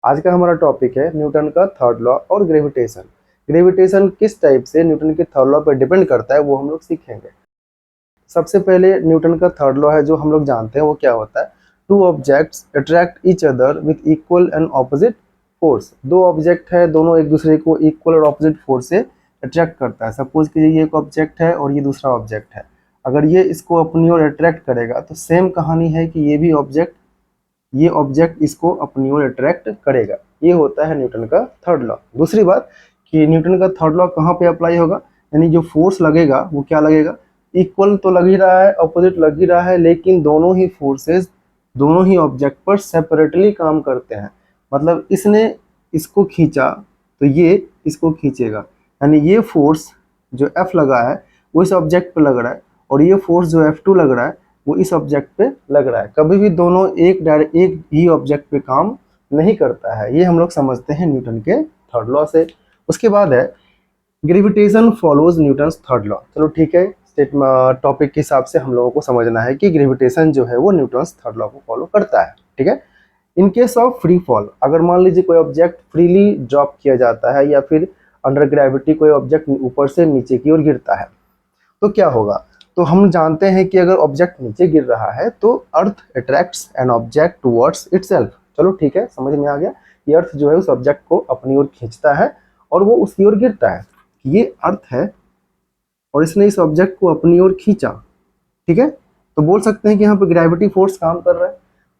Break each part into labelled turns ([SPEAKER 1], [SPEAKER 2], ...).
[SPEAKER 1] आज का हमारा टॉपिक है न्यूटन का थर्ड लॉ और ग्रेविटेशन। ग्रेविटेशन किस टाइप से न्यूटन के थर्ड लॉ पर डिपेंड करता है वो हम लोग सीखेंगे। सबसे पहले न्यूटन का थर्ड लॉ है जो हम लोग जानते हैं वो क्या होता है, two objects attract each other with equal and opposite force. दो ऑब्जेक्ट है, दोनों एक दूसरे को इक्वल और ऑपोजिट फोर्स से अट्रैक्ट करता है। सपोज कीजिए ये एक ऑब्जेक्ट है और ये दूसरा ऑब्जेक्ट है, अगर ये इसको अपनी ओर अट्रैक्ट करेगा तो सेम कहानी है कि ये ऑब्जेक्ट इसको अपनी ओर अट्रैक्ट करेगा। ये होता है न्यूटन का थर्ड लॉ। दूसरी बात कि न्यूटन का थर्ड लॉ कहाँ पे अप्लाई होगा, यानी जो फोर्स लगेगा वो क्या लगेगा, इक्वल तो लग ही रहा है, अपोजिट लग ही रहा है, लेकिन दोनों ही फोर्सेस दोनों ही ऑब्जेक्ट पर सेपरेटली काम करते हैं। मतलब इसने इसको खींचा तो ये इसको खींचेगा, यानी ये फोर्स जो F लगा है वो इस ऑब्जेक्ट पे लग रहा है और ये फोर्स जो F2 लग रहा है वो इस ऑब्जेक्ट पे लग रहा है। कभी भी दोनों एक ही ऑब्जेक्ट पे काम नहीं करता है। ये हम लोग समझते हैं न्यूटन के थर्ड लॉ से। उसके बाद है gravitation follows Newton's third law. चलो ठीक है, टॉपिक के हिसाब से हम लोगों को समझना है कि ग्रेविटेशन जो है वो न्यूटन्स थर्ड लॉ को फॉलो करता है। ठीक है, in case of free fall, अगर मान लीजिए कोई ऑब्जेक्ट फ्रीली ड्रॉप किया जाता है या फिर अंडर ग्रेविटी कोई ऑब्जेक्ट ऊपर से नीचे की ओर गिरता है तो क्या होगा। तो हम जानते हैं कि अगर ऑब्जेक्ट नीचे गिर रहा है तो अर्थ attracts an object towards itself. चलो ठीक है, समझ में आ गया। ये अर्थ जो है उस ऑब्जेक्ट को अपनी ओर खींचता है और वो उसकी ओर गिरता है। ये अर्थ है और इसने इस ऑब्जेक्ट को अपनी ओर खींचा। ठीक है, तो बोल सकते हैं कि यहाँ पे ग्रेविटी फोर्स काम कर रहा है।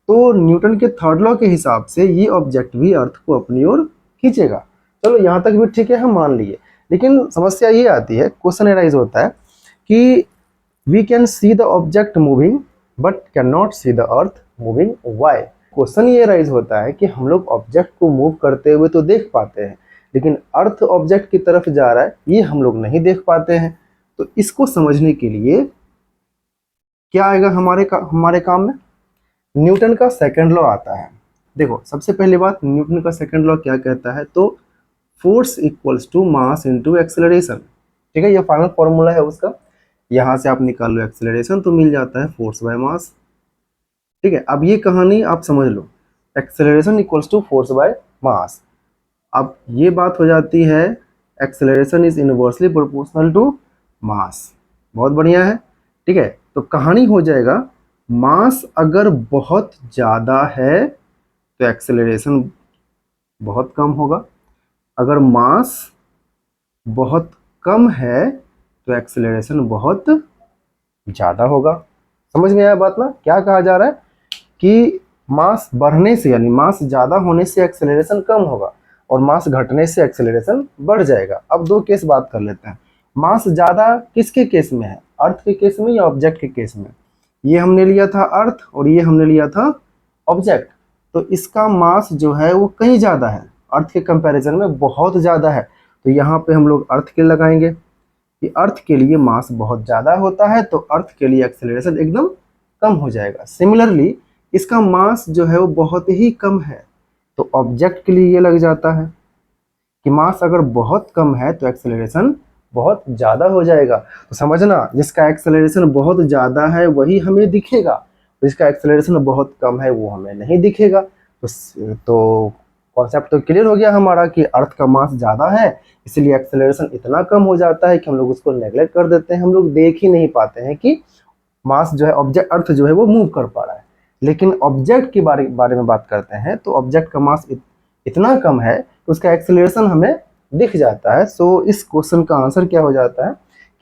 [SPEAKER 1] तो न्यूटन के थर्ड लॉ के हिसाब से ये ऑब्जेक्ट भी अर्थ को अपनी ओर खींचेगा। चलो यहाँ तक भी ठीक है, हम मान लिए। लेकिन समस्या ये आती है, क्वेश्चन एराइज होता है कि we can see the object moving but cannot see the earth moving। why? Question ये राइज होता है कि हम लोग ऑब्जेक्ट को मूव करते हुए तो देख पाते हैं, लेकिन अर्थ ऑब्जेक्ट की तरफ जा रहा है ये हम लोग नहीं देख पाते हैं। तो इसको समझने के लिए क्या आएगा हमारे काम में, न्यूटन का सेकंड लॉ आता है। देखो सबसे पहली बात, न्यूटन का सेकंड लॉ क्या कहता है, तो force equals to mass into acceleration. ठीक है, ये फाइनल फॉर्मूला है उसका। यहाँ से आप निकाल लो एक्सेलरेशन तो मिल जाता है फोर्स बाय मास। ठीक है, अब ये कहानी आप समझ लो, acceleration equals to force by mass. अब ये बात हो जाती है acceleration is inversely proportional to mass. बहुत बढ़िया है। ठीक है, तो कहानी हो जाएगा मास अगर बहुत ज़्यादा है तो एक्सेलरेशन बहुत कम होगा, अगर मास बहुत कम है तो एक्सेलरेशन बहुत ज़्यादा होगा। समझ में आया बात ना, क्या कहा जा रहा है कि मास बढ़ने से यानी मास ज़्यादा होने से एक्सेलरेशन कम होगा और मास घटने से एक्सेलरेशन बढ़ जाएगा। अब दो केस बात कर लेते हैं। मास ज़्यादा किसके केस में है, अर्थ के केस में या ऑब्जेक्ट के केस में। ये हमने लिया था अर्थ और ये हमने लिया था ऑब्जेक्ट, तो इसका मास जो है वो कहीं ज़्यादा है, अर्थ के कंपैरिजन में बहुत ज़्यादा है। तो यहाँ पे हम लोग अर्थ के लगाएंगे कि अर्थ के लिए मास बहुत ज़्यादा होता है तो अर्थ के लिए एक्सेलरेशन एकदम कम हो जाएगा। सिमिलरली इसका मास जो है वो बहुत ही कम है तो ऑब्जेक्ट के लिए ये लग जाता है कि मास अगर बहुत कम है तो एक्सेलरेशन बहुत ज़्यादा हो जाएगा। तो समझना, जिसका एक्सेलरेशन बहुत ज़्यादा है वही हमें दिखेगा, जिसका एक्सेलरेशन बहुत कम है वो हमें नहीं दिखेगा। तो कॉन्सेप्ट तो क्लियर हो गया हमारा कि अर्थ का मास ज़्यादा है इसलिए एक्सेलरेशन इतना कम हो जाता है कि हम लोग उसको नेगलेक्ट कर देते हैं, हम लोग देख ही नहीं पाते हैं कि मास जो है ऑब्जेक्ट अर्थ जो है वो मूव कर पा रहा है। लेकिन ऑब्जेक्ट के बारे में बात करते हैं तो ऑब्जेक्ट का मास इतना कम है तो उसका एक्सेलरेशन हमें दिख जाता है। सो इस क्वेश्चन का आंसर क्या हो जाता है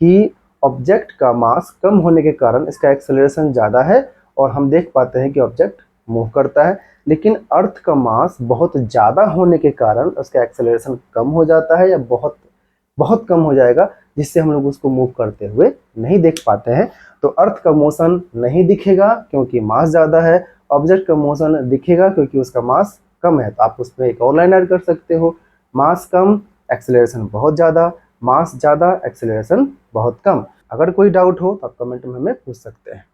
[SPEAKER 1] कि ऑब्जेक्ट का मास कम होने के कारण इसका एक्सेलरेशन ज़्यादा है और हम देख पाते हैं कि ऑब्जेक्ट मूव करता है। लेकिन अर्थ का मास बहुत ज़्यादा होने के कारण उसका एक्सेलरेशन कम हो जाता है या बहुत बहुत कम हो जाएगा, जिससे हम लोग उसको मूव करते हुए नहीं देख पाते हैं। तो अर्थ का मोशन नहीं दिखेगा क्योंकि मास ज़्यादा है, ऑब्जेक्ट का मोशन दिखेगा क्योंकि उसका मास कम है। तो आप उसमें एक और लाइन ऐड कर सकते हो, मास कम एक्सेलरेशन बहुत ज़्यादा, मास ज़्यादा एक्सेलरेशन बहुत कम। अगर कोई डाउट हो तो आप कमेंट में हमें पूछ सकते हैं।